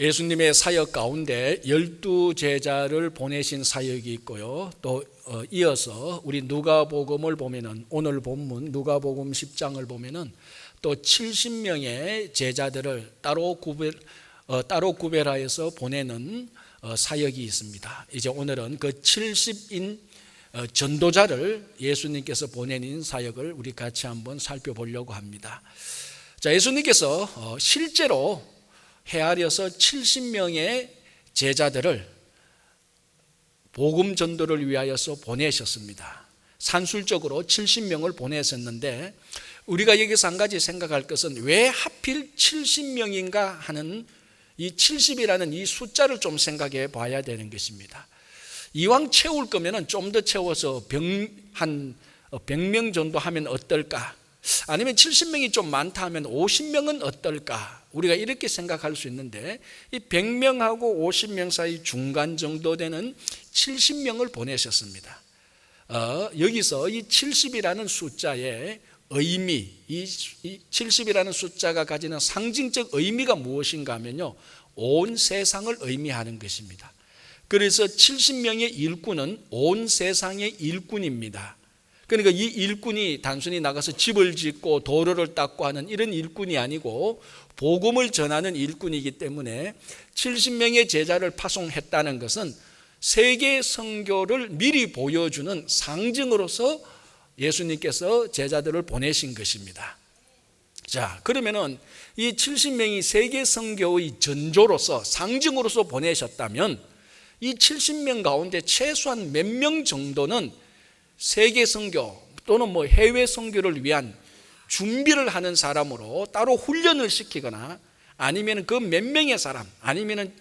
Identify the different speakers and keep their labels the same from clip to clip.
Speaker 1: 예수님의 사역 가운데 12제자를 보내신 사역이 있고요. 또 이어서 우리 누가복음을 보면은, 오늘 본문 누가복음 10장을 보면은 또 70명의 제자들을 따로 구별하여서 보내는 사역이 있습니다. 이제 오늘은 그 70인 전도자를 예수님께서 보내는 사역을 우리 같이 한번 살펴보려고 합니다. 자, 예수님께서 실제로 헤아려서 70명의 제자들을 복음 전도를 위하여서 보내셨습니다. 산술적으로 70명을 보내셨는데, 우리가 여기서 한 가지 생각할 것은 왜 하필 70명인가 하는 이 70이라는 이 숫자를 좀 생각해 봐야 되는 것입니다. 이왕 채울 거면 좀 더 채워서 한 100명 정도 하면 어떨까? 아니면 70명이 좀 많다 하면 50명은 어떨까? 우리가 이렇게 생각할 수 있는데, 이 100명하고 50명 사이 중간 정도 되는 70명을 보내셨습니다. 여기서 이 70이라는 숫자의 의미, 이 70이라는 숫자가 가지는 상징적 의미가 무엇인가 하면요, 온 세상을 의미하는 것입니다. 그래서 70명의 일꾼은 온 세상의 일꾼입니다. 그러니까 이 일꾼이 단순히 나가서 집을 짓고 도로를 닦고 하는 이런 일꾼이 아니고 복음을 전하는 일꾼이기 때문에 70명의 제자를 파송했다는 것은 세계 선교를 미리 보여주는 상징으로서 예수님께서 제자들을 보내신 것입니다. 자, 그러면은 이 70명이 세계 선교의 전조로서, 상징으로서 보내셨다면 이 70명 가운데 최소한 몇 명 정도는 세계 선교 또는 해외 선교를 위한 준비를 하는 사람으로 따로 훈련을 시키거나, 아니면 그 몇 명의 사람, 아니면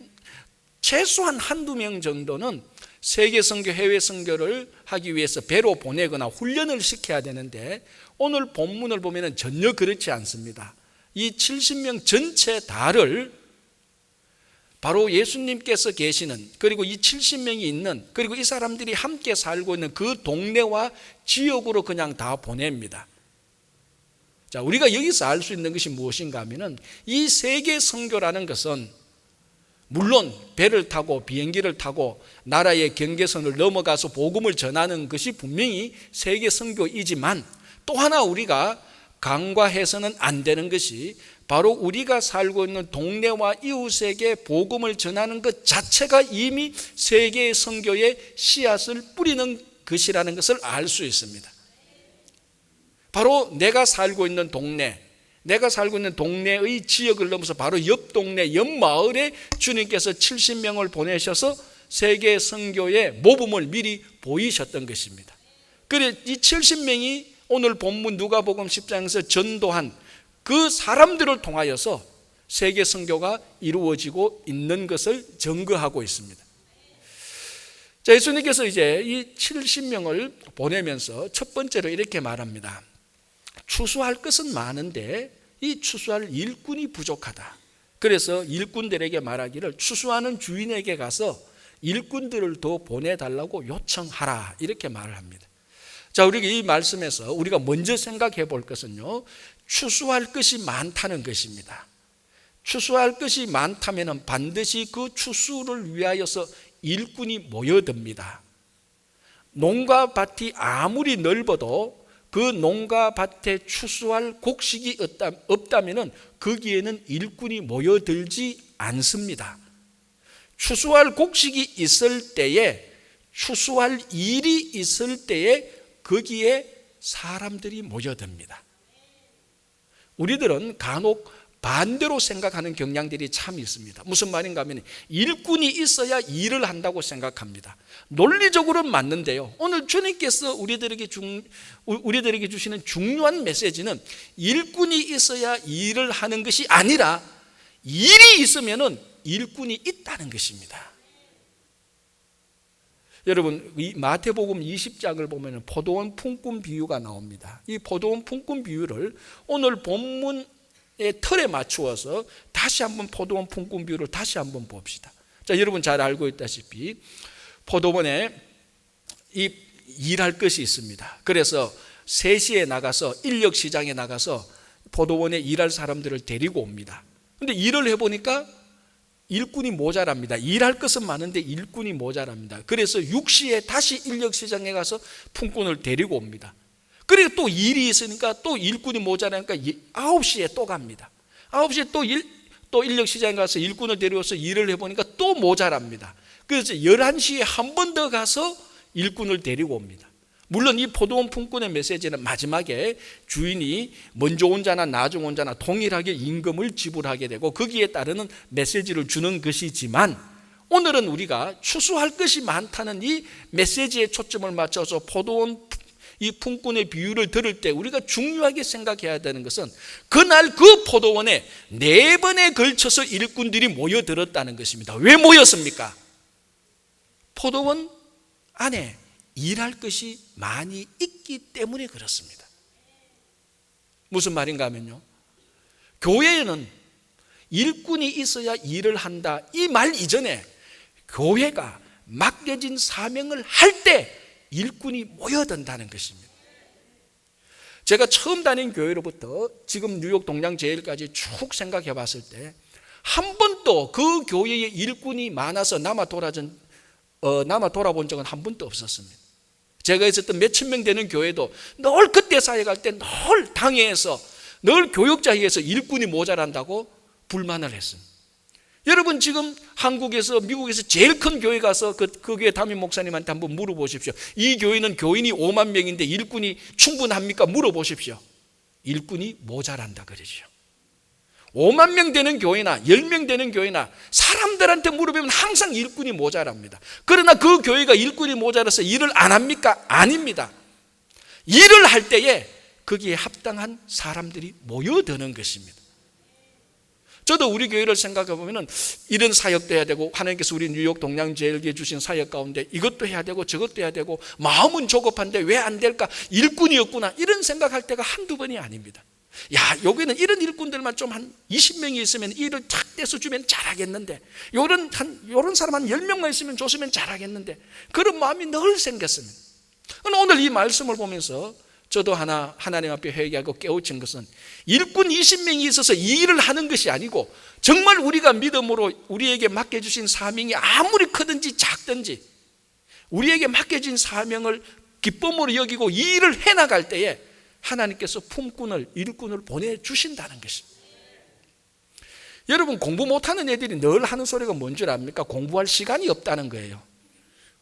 Speaker 1: 최소한 한두 명 정도는 세계 선교, 해외 선교를 하기 위해서 배로 보내거나 훈련을 시켜야 되는데, 오늘 본문을 보면 전혀 그렇지 않습니다. 이 70명 전체 다를 바로 예수님께서 계시는, 그리고 이 70명이 있는, 그리고 이 사람들이 함께 살고 있는 그 동네와 지역으로 그냥 다 보냅니다. 자, 우리가 여기서 알 수 있는 것이 무엇인가 하면은, 이 세계 선교라는 것은 물론 배를 타고 비행기를 타고 나라의 경계선을 넘어가서 복음을 전하는 것이 분명히 세계 선교이지만, 또 하나 우리가 간과해서는 안 되는 것이 바로 우리가 살고 있는 동네와 이웃에게 복음을 전하는 것 자체가 이미 세계 선교의 씨앗을 뿌리는 것이라는 것을 알 수 있습니다. 바로 내가 살고 있는 동네, 내가 살고 있는 동네의 지역을 넘어서 바로 옆 동네, 옆 마을에 주님께서 70명을 보내셔서 세계 선교의 모범을 미리 보이셨던 것입니다. 그래, 이 70명이 오늘 본문 누가복음 10장에서 전도한 그 사람들을 통하여서 세계 선교가 이루어지고 있는 것을 증거하고 있습니다. 자, 예수님께서 이제 이 70명을 보내면서 첫 번째로 이렇게 말합니다. 추수할 것은 많은데 이 추수할 일꾼이 부족하다. 그래서 일꾼들에게 말하기를 추수하는 주인에게 가서 일꾼들을 더 보내달라고 요청하라, 이렇게 말을 합니다. 자, 우리가 이 말씀에서 우리가 먼저 생각해 볼 것은요, 추수할 것이 많다는 것입니다. 추수할 것이 많다면 반드시 그 추수를 위하여서 일꾼이 모여듭니다. 농가 밭이 아무리 넓어도 그 농가 밭에 추수할 곡식이 없다면 거기에는 일꾼이 모여들지 않습니다. 추수할 곡식이 있을 때에, 추수할 일이 있을 때에 거기에 사람들이 모여듭니다. 우리들은 간혹 반대로 생각하는 경향들이 참 있습니다. 무슨 말인가 하면 일꾼이 있어야 일을 한다고 생각합니다. 논리적으로는 맞는데요, 오늘 주님께서 우리들에게 주시는 중요한 메시지는 일꾼이 있어야 일을 하는 것이 아니라 일이 있으면 일꾼이 있다는 것입니다. 여러분, 이 마태복음 20장을 보면 포도원 품꾼 비유가 나옵니다. 이 포도원 품꾼 비유를 오늘 본문의 틀에 맞추어서 다시 한번 포도원 품꾼 비유를 다시 한번 봅시다. 자, 여러분 잘 알고 있다시피 포도원에 이 일할 것이 있습니다. 그래서 3시에 나가서 인력 시장에 나가서 포도원에 일할 사람들을 데리고 옵니다. 근데 일을 해보니까 일꾼이 모자랍니다. 일할 것은 많은데 일꾼이 모자랍니다. 그래서 6시에 다시 인력시장에 가서 품꾼을 데리고 옵니다. 그리고 또 일이 있으니까 또 일꾼이 모자라니까 9시에 또 갑니다. 9시에 또 인력시장에 가서 일꾼을 데려와서 일을 해보니까 또 모자랍니다. 그래서 11시에 한 번 더 가서 일꾼을 데리고 옵니다. 물론 이 포도원 품꾼의 메시지는 마지막에 주인이 먼저 온 자나 나중 온 자나 동일하게 임금을 지불하게 되고 거기에 따르는 메시지를 주는 것이지만, 오늘은 우리가 추수할 것이 많다는 이 메시지에 초점을 맞춰서 포도원 이 품꾼의 비유를 들을 때 우리가 중요하게 생각해야 되는 것은, 그날 그 포도원에 4번에 걸쳐서 일꾼들이 모여들었다는 것입니다. 왜 모였습니까? 포도원 안에 일할 것이 많이 있기 때문에 그렇습니다. 무슨 말인가 하면요, 교회에는 일꾼이 있어야 일을 한다, 이 말 이전에 교회가 맡겨진 사명을 할 때 일꾼이 모여든다는 것입니다. 제가 처음 다닌 교회로부터 지금 뉴욕 동양제일까지 쭉 생각해 봤을 때 한 번도 그 교회에 일꾼이 많아서 남아 돌아본 적은 한 번도 없었습니다. 제가 있었던 몇천 명 되는 교회도 늘 그때 사역할 때 늘 당회에서, 늘 교역자회에서 일꾼이 모자란다고 불만을 했습니다. 여러분, 지금 한국에서, 미국에서 제일 큰 교회 가서 그 교회 담임 목사님한테 한번 물어보십시오. 이 교회는 교인이 5만 명인데 일꾼이 충분합니까? 물어보십시오. 일꾼이 모자란다 그러죠. 5만 명 되는 교회나 10명 되는 교회나 사람들한테 물어보면 항상 일꾼이 모자랍니다. 그러나 그 교회가 일꾼이 모자라서 일을 안 합니까? 아닙니다. 일을 할 때에 거기에 합당한 사람들이 모여드는 것입니다. 저도 우리 교회를 생각해 보면 이런 사역도 해야 되고, 하나님께서 우리 뉴욕 동양제일교회 주신 사역 가운데 이것도 해야 되고 저것도 해야 되고, 마음은 조급한데 왜 안 될까? 일꾼이 없구나, 이런 생각할 때가 한두 번이 아닙니다. 야, 여기는 이런 일꾼들만 좀 한 20명이 있으면 일을 탁 떼서 주면 잘하겠는데, 요런 사람 한 10명만 있으면 줬으면 잘하겠는데, 그런 마음이 늘 생겼습니다. 오늘 이 말씀을 보면서 저도 하나님 앞에 회개하고 깨우친 것은, 일꾼 20명이 있어서 이 일을 하는 것이 아니고, 정말 우리가 믿음으로 우리에게 맡겨주신 사명이 아무리 크든지 작든지 우리에게 맡겨진 사명을 기쁨으로 여기고 이 일을 해나갈 때에 하나님께서 품꾼을, 일꾼을 보내주신다는 것입니다. 여러분, 공부 못하는 애들이 늘 하는 소리가 뭔 줄 압니까? 공부할 시간이 없다는 거예요.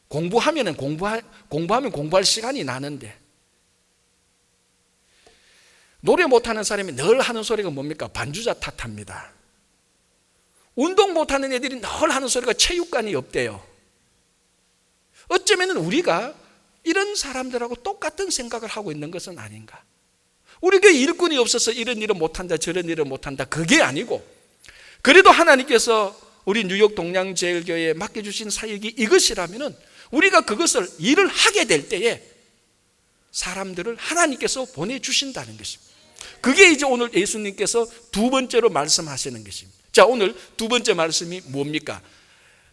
Speaker 1: 공부하면 공부할 시간이 나는데, 노래 못하는 사람이 늘 하는 소리가 뭡니까? 반주자 탓합니다. 운동 못하는 애들이 늘 하는 소리가 체육관이 없대요. 어쩌면 우리가 이런 사람들하고 똑같은 생각을 하고 있는 것은 아닌가. 우리 교회 일꾼이 없어서 이런 일을 못한다, 저런 일을 못한다, 그게 아니고, 그래도 하나님께서 우리 뉴욕 동양제일교회에 맡겨주신 사역이 이것이라면 우리가 그것을 일을 하게 될 때에 사람들을 하나님께서 보내주신다는 것입니다. 그게 이제 오늘 예수님께서 두 번째로 말씀하시는 것입니다. 자, 오늘 두 번째 말씀이 뭡니까?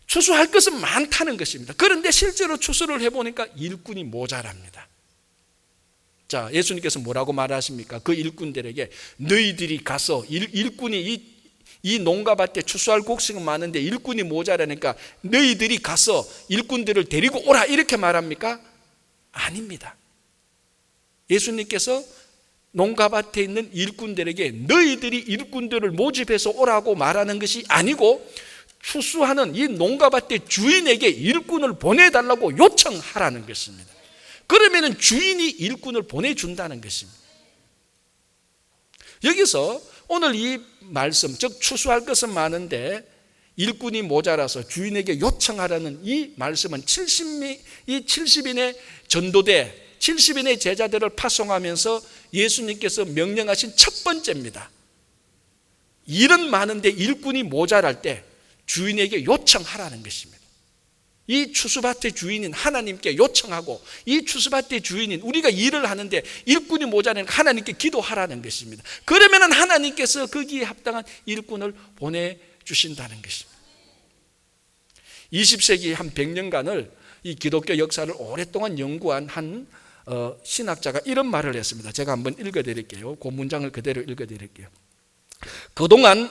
Speaker 1: 추수할 것은 많다는 것입니다. 그런데 실제로 추수를 해보니까 일꾼이 모자랍니다. 자, 예수님께서 뭐라고 말하십니까? 그 일꾼들에게 너희들이 가서, 일꾼이 이 농가밭에 추수할 곡식은 많은데 일꾼이 모자라니까 너희들이 가서 일꾼들을 데리고 오라, 이렇게 말합니까? 아닙니다. 예수님께서 농가밭에 있는 일꾼들에게 너희들이 일꾼들을 모집해서 오라고 말하는 것이 아니고, 추수하는 이 농가밭의 주인에게 일꾼을 보내달라고 요청하라는 것입니다. 그러면 주인이 일꾼을 보내준다는 것입니다. 여기서 오늘 이 말씀, 즉 추수할 것은 많은데 일꾼이 모자라서 주인에게 요청하라는 이 말씀은 70인의 전도대, 70인의 제자들을 파송하면서 예수님께서 명령하신 첫 번째입니다. 일은 많은데 일꾼이 모자랄 때 주인에게 요청하라는 것입니다. 이 추수밭의 주인인 하나님께 요청하고, 이 추수밭의 주인인 우리가 일을 하는데 일꾼이 모자라니까 하나님께 기도하라는 것입니다. 그러면 하나님께서 거기에 합당한 일꾼을 보내주신다는 것입니다. 20세기 한 100년간을 이 기독교 역사를 오랫동안 연구한 한 신학자가 이런 말을 했습니다. 제가 한번 읽어드릴게요. 그 문장을 그대로 읽어드릴게요. 그동안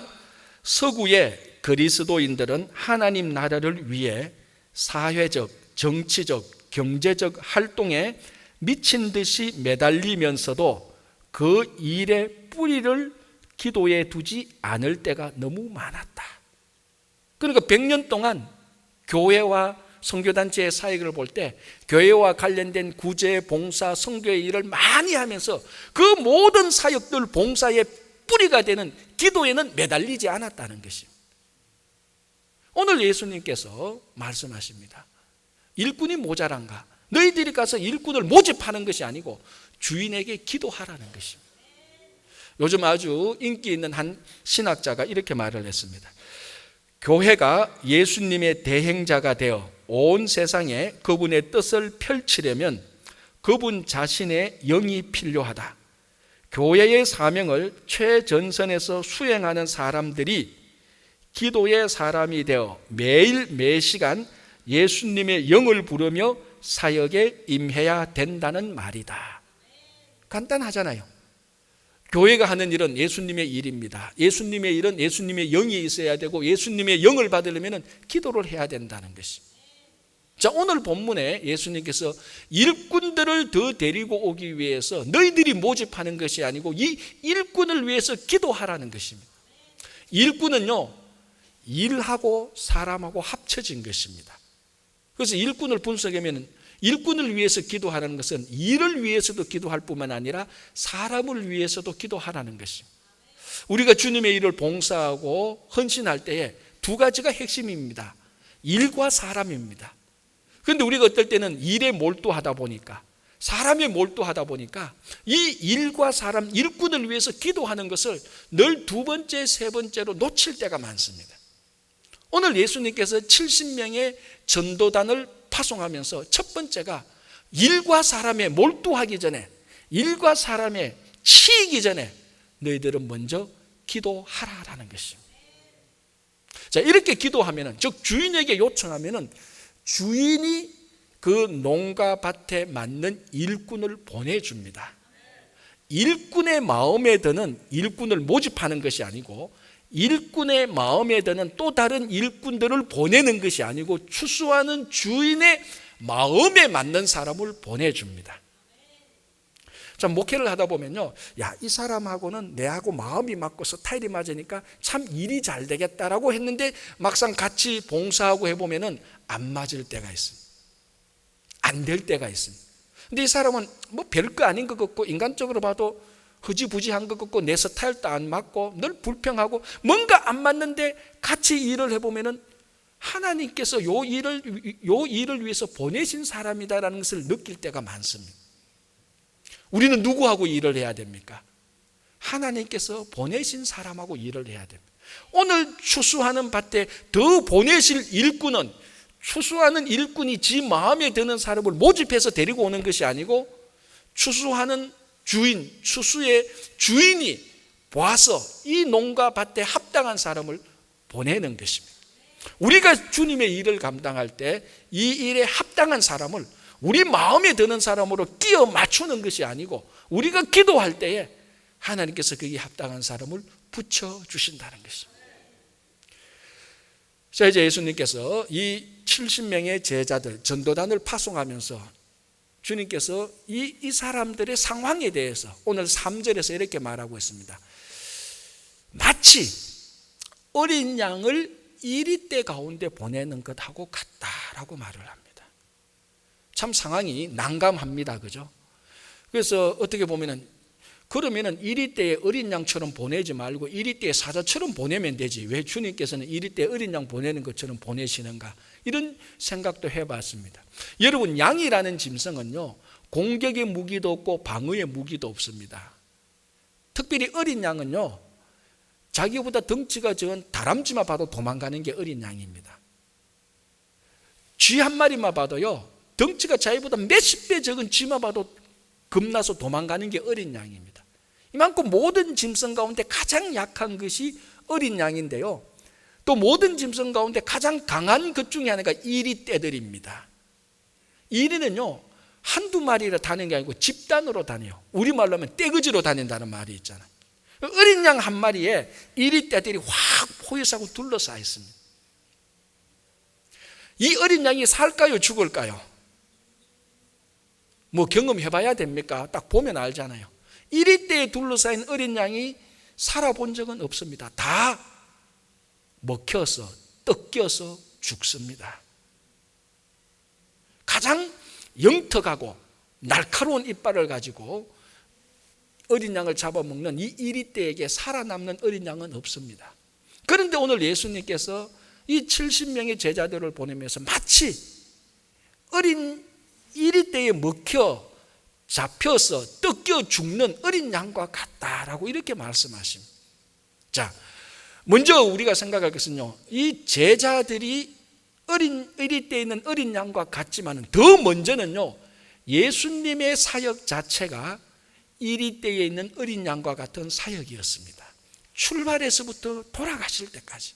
Speaker 1: 서구의 그리스도인들은 하나님 나라를 위해 사회적, 정치적, 경제적 활동에 미친 듯이 매달리면서도 그 일의 뿌리를 기도에 두지 않을 때가 너무 많았다. 그러니까 100년 동안 교회와 선교단체의 사역을 볼 때 교회와 관련된 구제, 봉사, 선교의 일을 많이 하면서 그 모든 사역들 봉사의 뿌리가 되는 기도에는 매달리지 않았다는 것입니다. 오늘 예수님께서 말씀하십니다. 일꾼이 모자란가? 너희들이 가서 일꾼을 모집하는 것이 아니고 주인에게 기도하라는 것입니다. 요즘 아주 인기 있는 한 신학자가 이렇게 말을 했습니다. 교회가 예수님의 대행자가 되어 온 세상에 그분의 뜻을 펼치려면 그분 자신의 영이 필요하다. 교회의 사명을 최전선에서 수행하는 사람들이 기도의 사람이 되어 매일 매시간 예수님의 영을 부르며 사역에 임해야 된다는 말이다. 간단하잖아요. 교회가 하는 일은 예수님의 일입니다. 예수님의 일은 예수님의 영이 있어야 되고 예수님의 영을 받으려면 기도를 해야 된다는 것입니다. 자, 오늘 본문에 예수님께서 일꾼들을 더 데리고 오기 위해서 너희들이 모집하는 것이 아니고 이 일꾼을 위해서 기도하라는 것입니다. 일꾼은요, 일하고 사람하고 합쳐진 것입니다. 그래서 일꾼을 분석하면 일꾼을 위해서 기도하라는 것은 일을 위해서도 기도할 뿐만 아니라 사람을 위해서도 기도하라는 것입니다. 우리가 주님의 일을 봉사하고 헌신할 때에 두 가지가 핵심입니다. 일과 사람입니다. 그런데 우리가 어떨 때는 일에 몰두하다 보니까 사람에 몰두하다 보니까 이 일과 사람, 일꾼을 위해서 기도하는 것을 늘 두 번째, 세 번째로 놓칠 때가 많습니다. 오늘 예수님께서 70명의 전도단을 파송하면서 첫 번째가 일과 사람에 몰두하기 전에, 일과 사람에 치이기 전에 너희들은 먼저 기도하라라는 것입니다. 자, 이렇게 기도하면은, 즉 주인에게 요청하면은 주인이 그 농가 밭에 맞는 일꾼을 보내줍니다. 일꾼의 마음에 드는 일꾼을 모집하는 것이 아니고 일꾼의 마음에 드는 또 다른 일꾼들을 보내는 것이 아니고 추수하는 주인의 마음에 맞는 사람을 보내줍니다. 자, 목회를 하다 보면요, 야, 이 사람하고는 내하고 마음이 맞고 스타일이 맞으니까 참 일이 잘 되겠다라고 했는데 막상 같이 봉사하고 해보면은 안 맞을 때가 있습니다. 안 될 때가 있습니다. 근데 이 사람은 뭐 별거 아닌 것 같고 인간적으로 봐도 흐지부지한 것 같고 내 스타일도 안 맞고 늘 불평하고 뭔가 안 맞는데 같이 일을 해보면은 하나님께서 요 일을 위해서 보내신 사람이다라는 것을 느낄 때가 많습니다. 우리는 누구하고 일을 해야 됩니까? 하나님께서 보내신 사람하고 일을 해야 됩니다. 오늘 추수하는 밭에 더 보내실 일꾼은 추수하는 일꾼이 지 마음에 드는 사람을 모집해서 데리고 오는 것이 아니고 추수하는 주인, 추수의 주인이 와서 이 농가 밭에 합당한 사람을 보내는 것입니다. 우리가 주님의 일을 감당할 때 이 일에 합당한 사람을 우리 마음에 드는 사람으로 끼워 맞추는 것이 아니고 우리가 기도할 때에 하나님께서 거기에 합당한 사람을 붙여주신다는 것입니다. 자, 이제 예수님께서 이 70명의 제자들, 전도단을 파송하면서 주님께서 이 사람들의 상황에 대해서 오늘 3절에서 이렇게 말하고 있습니다. 마치 어린 양을 이리떼 가운데 보내는 것하고 같다라고 말을 합니다. 참 상황이 난감합니다. 그죠? 그래서 어떻게 보면은 그러면은 이리떼의 어린 양처럼 보내지 말고 이리떼의 사자처럼 보내면 되지. 왜 주님께서는 이리떼의 어린 양 보내는 것처럼 보내시는가? 이런 생각도 해봤습니다. 여러분, 양이라는 짐승은요, 공격의 무기도 없고 방어의 무기도 없습니다. 특별히 어린 양은요, 자기보다 덩치가 적은 다람쥐만 봐도 도망가는 게 어린 양입니다. 쥐 한 마리만 봐도요, 덩치가 자기보다 몇십 배 적은 쥐만 봐도 겁나서 도망가는 게 어린 양입니다. 이만큼 모든 짐승 가운데 가장 약한 것이 어린 양인데요, 또 모든 짐승 가운데 가장 강한 것 중에 하나가 이리떼들입니다. 이리는요, 한두 마리로 다니는 게 아니고 집단으로 다녀요. 우리말로 하면 떼거지로 다닌다는 말이 있잖아요. 어린 양 한 마리에 이리떼들이 확 포위하고 둘러싸여 있습니다. 이 어린 양이 살까요, 죽을까요? 뭐 경험해봐야 됩니까? 딱 보면 알잖아요. 이리떼에 둘러싸인 어린 양이 살아본 적은 없습니다. 다 먹혀서 뜯겨서 죽습니다. 가장 영특하고 날카로운 이빨을 가지고 어린 양을 잡아먹는 이 이리떼에게 살아남는 어린 양은 없습니다. 그런데 오늘 예수님께서 이 70명의 제자들을 보내면서 마치 어린 이리떼에 먹혀 잡혀서 뜯겨 죽는 어린 양과 같다라고 이렇게 말씀하십니다. 자, 먼저 우리가 생각할 것은요, 이 제자들이 이리떼에 있는 어린 양과 같지만 더 먼저는요, 예수님의 사역 자체가 이리떼에 있는 어린 양과 같은 사역이었습니다. 출발에서부터 돌아가실 때까지.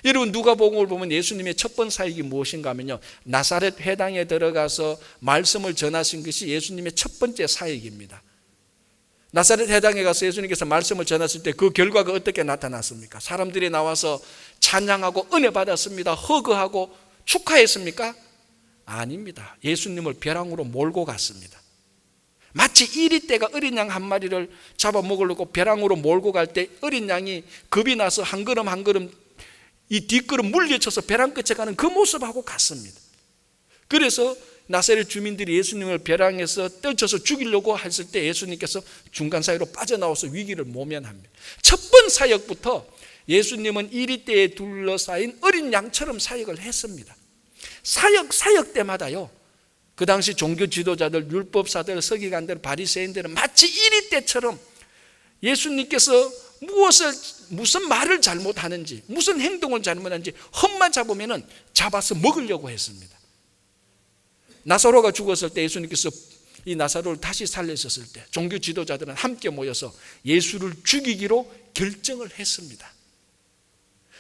Speaker 1: 여러분, 누가복음을 보면 예수님의 첫 번째 사역이 무엇인가 하면요, 나사렛 회당에 들어가서 말씀을 전하신 것이 예수님의 첫 번째 사역입니다. 나사렛 회당에 가서 예수님께서 말씀을 전하실 때 그 결과가 어떻게 나타났습니까? 사람들이 나와서 찬양하고 은혜 받았습니다, 허거하고 축하했습니까? 아닙니다. 예수님을 벼랑으로 몰고 갔습니다. 마치 이리떼가 어린 양 한 마리를 잡아먹으려고 벼랑으로 몰고 갈 때 어린 양이 겁이 나서 한 걸음 한 걸음 이 뒷걸음 물리쳐서 벼랑 끝에 가는 그 모습하고 같습니다. 그래서 나사렛 주민들이 예수님을 벼랑에서 떨쳐서 죽이려고 했을 때 예수님께서 중간 사이로 빠져나와서 위기를 모면합니다. 첫 번 사역부터 예수님은 이리떼에 둘러싸인 어린 양처럼 사역을 했습니다. 사역 때마다요, 그 당시 종교 지도자들, 율법사들, 서기관들, 바리새인들은 마치 이리떼처럼 예수님께서 무슨 말을 잘못하는지, 무슨 행동을 잘못하는지 헛만 잡으면 잡아서 먹으려고 했습니다. 나사로가 죽었을 때 예수님께서 이 나사로를 다시 살리셨을 때 종교 지도자들은 함께 모여서 예수를 죽이기로 결정을 했습니다.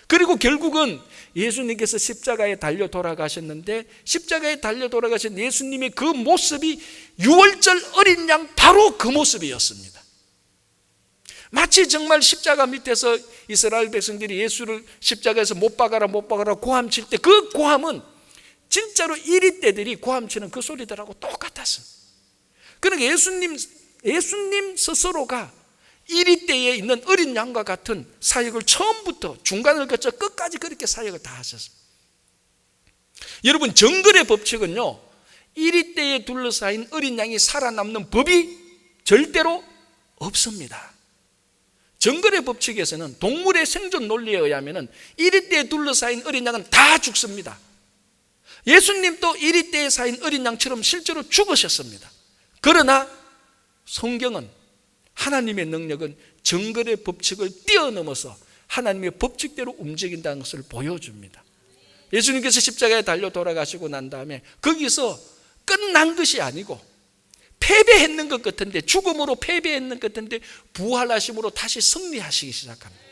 Speaker 1: 그리고 결국은 예수님께서 십자가에 달려 돌아가셨는데, 십자가에 달려 돌아가신 예수님의 그 모습이 유월절 어린 양 바로 그 모습이었습니다. 마치 정말 십자가 밑에서 이스라엘 백성들이 예수를 십자가에서 못 박아라 고함 칠 때 그 고함은 진짜로 이리떼들이 고함 치는 그 소리들하고 똑같았습니다. 그러니까 예수님 스스로가 이리떼에 있는 어린 양과 같은 사역을 처음부터 중간을 거쳐 끝까지 그렇게 사역을 다 하셨습니다. 여러분, 정글의 법칙은요, 이리떼에 둘러싸인 어린 양이 살아남는 법이 절대로 없습니다. 정글의 법칙에서는 동물의 생존 논리에 의하면 이리떼에 둘러싸인 어린 양은 다 죽습니다. 예수님도 이리떼에 쌓인 어린 양처럼 실제로 죽으셨습니다. 그러나 성경은, 하나님의 능력은 정글의 법칙을 뛰어넘어서 하나님의 법칙대로 움직인다는 것을 보여줍니다. 예수님께서 십자가에 달려 돌아가시고 난 다음에 거기서 끝난 것이 아니고 패배했는 것 같은데, 죽음으로 패배했는 것 같은데 부활하심으로 다시 승리하시기 시작합니다.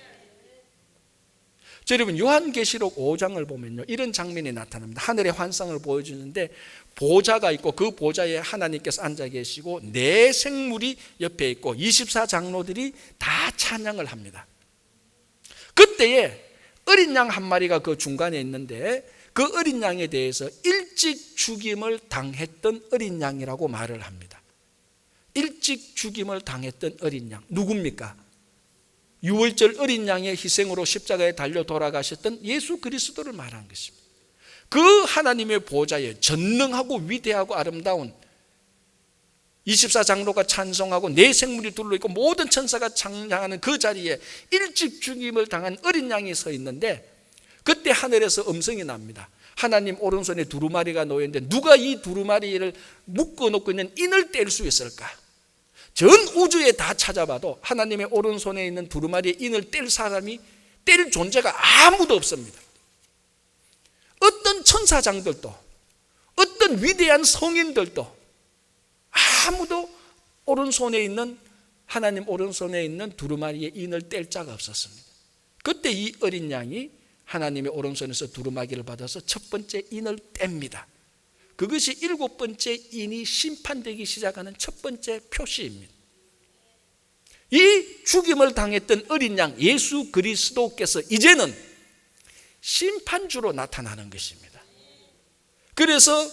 Speaker 1: 여러분, 요한계시록 5장을 보면요, 이런 장면이 나타납니다. 하늘의 환상을 보여주는데 보좌가 있고 그 보좌에 하나님께서 앉아 계시고 네 생물이 옆에 있고 24장로들이 다 찬양을 합니다. 그때에 어린 양 한 마리가 그 중간에 있는데, 그 어린 양에 대해서 일찍 죽임을 당했던 어린 양이라고 말을 합니다. 일찍 죽임을 당했던 어린 양, 누굽니까? 유월절 어린 양의 희생으로 십자가에 달려 돌아가셨던 예수 그리스도를 말하는 것입니다. 그 하나님의 보좌에 전능하고 위대하고 아름다운 24장로가 찬송하고 네 생물이 둘러있고 모든 천사가 찬양하는 그 자리에 일찍 죽임을 당한 어린 양이 서 있는데, 그때 하늘에서 음성이 납니다. 하나님 오른손에 두루마리가 놓여있는데 누가 이 두루마리를 묶어놓고 있는 인을 뗄 수 있을까? 전 우주에 다 찾아봐도 하나님의 오른손에 있는 두루마리의 인을 뗄 사람이, 뗄 존재가 아무도 없습니다. 어떤 천사장들도, 어떤 위대한 성인들도 아무도 오른손에 있는, 하나님 오른손에 있는 두루마리의 인을 뗄 자가 없었습니다. 그때 이 어린 양이 하나님의 오른손에서 두루마기를 받아서 첫 번째 인을 뗍니다. 그것이 7번째 인이 심판되기 시작하는 첫 번째 표시입니다. 이 죽임을 당했던 어린 양 예수 그리스도께서 이제는 심판주로 나타나는 것입니다. 그래서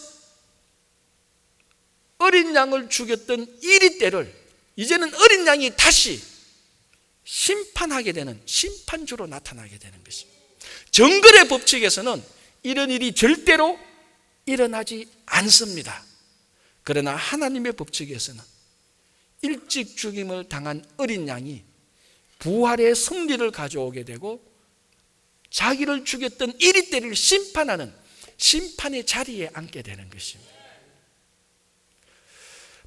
Speaker 1: 어린 양을 죽였던 이리 때를 이제는 어린 양이 다시 심판하게 되는 심판주로 나타나게 되는 것입니다. 정글의 법칙에서는 이런 일이 절대로 일어나지 않습니다. 그러나 하나님의 법칙에서는 일찍 죽임을 당한 어린 양이 부활의 승리를 가져오게 되고 자기를 죽였던 이리 때를 심판하는 심판의 자리에 앉게 되는 것입니다.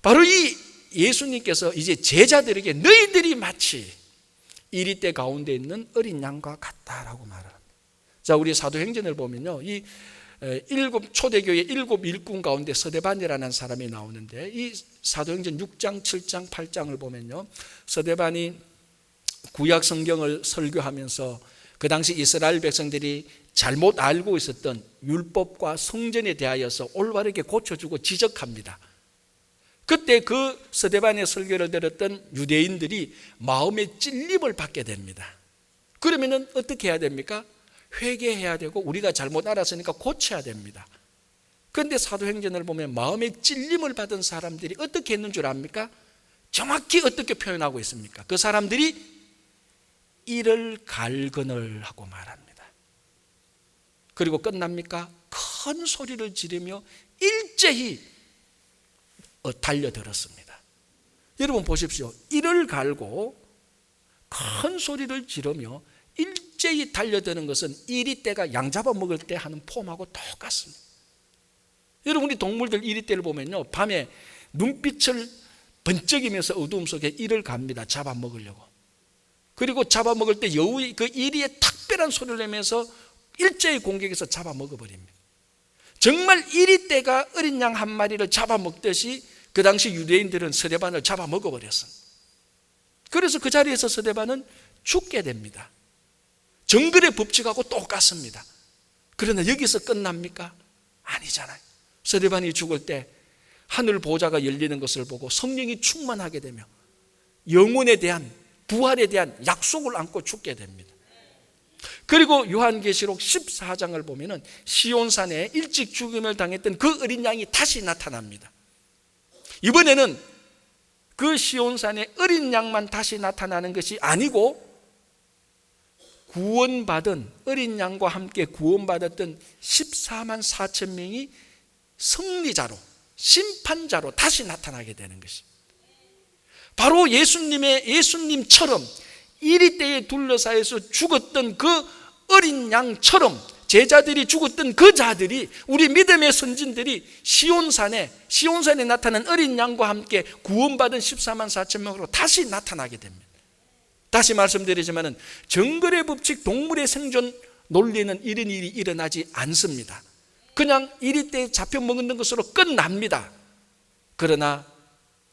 Speaker 1: 바로 이 예수님께서 이제 제자들에게 너희들이 마치 이리 때 가운데 있는 어린 양과 같다라고 말합니다. 자, 우리 사도행전을 보면요, 이 초대교회 일곱 일꾼 가운데 서대반이라는 사람이 나오는데, 이 사도행전 6장, 7장, 8장을 보면요, 서대반이 구약 성경을 설교하면서 그 당시 이스라엘 백성들이 잘못 알고 있었던 율법과 성전에 대하여서 올바르게 고쳐주고 지적합니다. 그때 그 서대반의 설교를 들었던 유대인들이 마음의 찔림을 받게 됩니다. 그러면은 어떻게 해야 됩니까? 회개해야 되고 우리가 잘못 알았으니까 고쳐야 됩니다. 그런데 사도행전을 보면 마음의 찔림을 받은 사람들이 어떻게 했는 줄 압니까? 정확히 어떻게 표현하고 있습니까? 그 사람들이 이를 갈근을 하고 말합니다. 그리고 끝납니까? 큰 소리를 지르며 일제히 달려들었습니다. 여러분 보십시오. 이를 갈고 큰 소리를 지르며 일제히 달려드는 것은 이리 떼가 양 잡아먹을 때 하는 폼하고 똑같습니다. 여러분, 우리 동물들 이리 떼를 보면요, 밤에 눈빛을 번쩍이면서 어두움 속에 이를 갑니다. 잡아먹으려고. 그리고 잡아먹을 때 여우의 그 이리에 특별한 소리를 내면서 일제히 공격해서 잡아먹어버립니다. 정말 이리 떼가 어린 양 한 마리를 잡아먹듯이 그 당시 유대인들은 서대반을 잡아먹어버렸습니다. 그래서 그 자리에서 서대반은 죽게 됩니다. 정글의 법칙하고 똑같습니다. 그러나 여기서 끝납니까? 아니잖아요. 서대반이 죽을 때 하늘 보좌가 열리는 것을 보고 성령이 충만하게 되며 영혼에 대한 부활에 대한 약속을 안고 죽게 됩니다. 그리고 요한계시록 14장을 보면은 시온산에 일찍 죽임을 당했던 그 어린 양이 다시 나타납니다. 이번에는 그 시온산에 어린 양만 다시 나타나는 것이 아니고 구원받은 어린 양과 함께 구원받았던 14만 4천 명이 승리자로 심판자로 다시 나타나게 되는 것입니다. 바로 예수님처럼 이리 때에 둘러싸여서 죽었던 그 어린 양처럼 제자들이 죽었던 그 자들이, 우리 믿음의 선진들이 시온산에 나타난 어린 양과 함께 구원받은 14만 4천 명으로 다시 나타나게 됩니다. 다시 말씀드리지만은 정글의 법칙, 동물의 생존 논리는 이런 일이 일어나지 않습니다. 그냥 이리 때에 잡혀 먹는 것으로 끝납니다. 그러나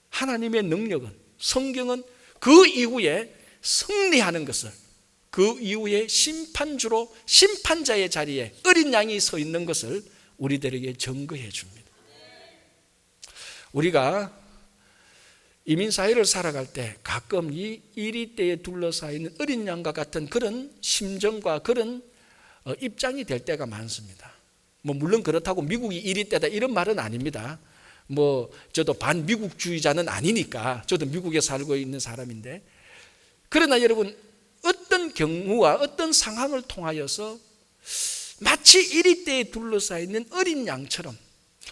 Speaker 1: 하나님의 능력은, 성경은 그 이후에 승리하는 것을, 그 이후에 심판주로 심판자의 자리에 어린 양이 서 있는 것을 우리들에게 증거해 줍니다. 우리가 이민사회를 살아갈 때 가끔 이 이리 때에 둘러싸이는 어린 양과 같은 그런 심정과 그런 입장이 될 때가 많습니다. 물론 그렇다고 미국이 이리 때다 이런 말은 아닙니다. 저도 반미국주의자는 아니니까, 저도 미국에 살고 있는 사람인데, 그러나 여러분, 어떤 경우와 어떤 상황을 통하여서 마치 이리 때에 둘러싸이는 어린 양처럼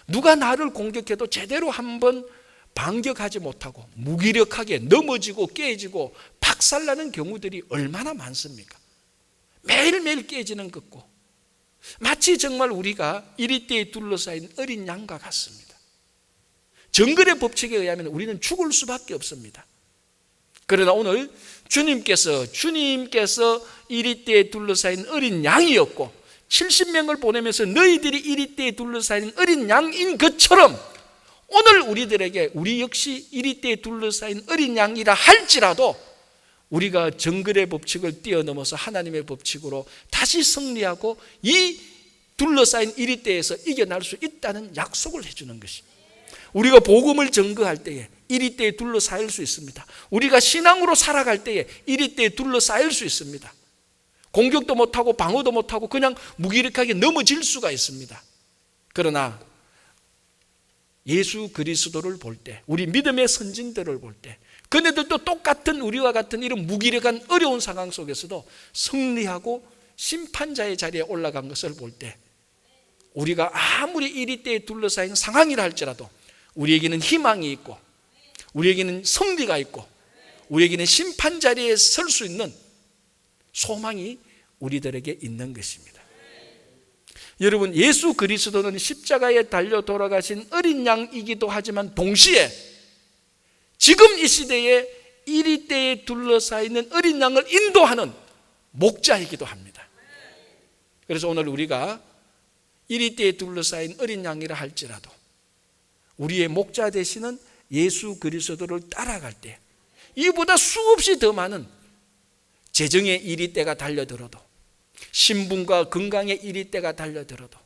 Speaker 1: 누가 나를 공격해도 제대로 한번 반격하지 못하고 무기력하게 넘어지고 깨지고 박살나는 경우들이 얼마나 많습니까? 매일매일 깨지는 것고, 마치 정말 우리가 이리 때에 둘러싸인 어린 양과 같습니다. 정글의 법칙에 의하면 우리는 죽을 수밖에 없습니다. 그러나 오늘 주님께서 이리 때에 둘러싸인 어린 양이었고 70명을 보내면서 너희들이 이리 때에 둘러싸인 어린 양인 것처럼 오늘 우리 역시 이리 때에 둘러싸인 어린 양이라 할지라도 우리가 정글의 법칙을 뛰어넘어서 하나님의 법칙으로 다시 승리하고 이 둘러싸인 이리 때에서 이겨날 수 있다는 약속을 해주는 것입니다. 우리가 복음을 증거할 때에 이리때에 둘러싸일 수 있습니다. 우리가 신앙으로 살아갈 때에 이리때에 둘러싸일 수 있습니다. 공격도 못하고 방어도 못하고 그냥 무기력하게 넘어질 수가 있습니다. 그러나 예수 그리스도를 볼 때, 우리 믿음의 선진들을 볼 때, 그네들도 똑같은 우리와 같은 이런 무기력한 어려운 상황 속에서도 승리하고 심판자의 자리에 올라간 것을 볼 때, 우리가 아무리 이리때에 둘러싸인 상황이라 할지라도 우리에게는 희망이 있고, 우리에게는 승리가 있고, 우리에게는 심판 자리에 설 수 있는 소망이 우리들에게 있는 것입니다. 여러분, 예수 그리스도는 십자가에 달려 돌아가신 어린 양이기도 하지만 동시에 지금 이 시대에 이리때에 둘러싸이는 어린 양을 인도하는 목자이기도 합니다. 그래서 오늘 우리가 이리때에 둘러싸인 어린 양이라 할지라도 우리의 목자 되시는 예수 그리스도를 따라갈 때 이보다 수없이 더 많은 재정의 이리때가 달려들어도, 신분과 건강의 이리때가 달려들어도,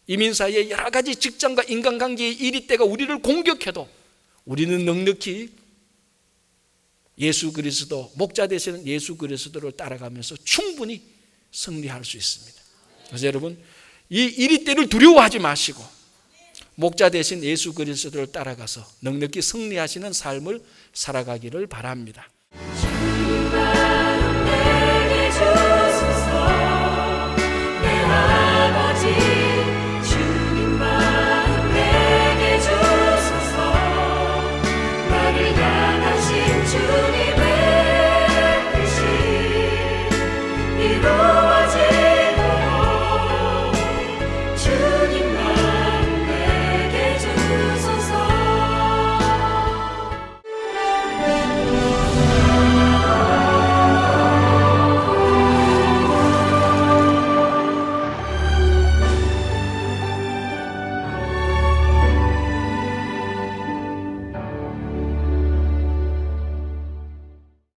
Speaker 1: 이민사회의 여러 가지 직장과 인간관계의 이리때가 우리를 공격해도 우리는 넉넉히 예수 그리스도, 목자 되시는 예수 그리스도를 따라가면서 충분히 승리할 수 있습니다. 그래서 여러분, 이 이리때를 두려워하지 마시고 목자 되신 예수 그리스도를 따라가서 넉넉히 승리하시는 삶을 살아가기를 바랍니다.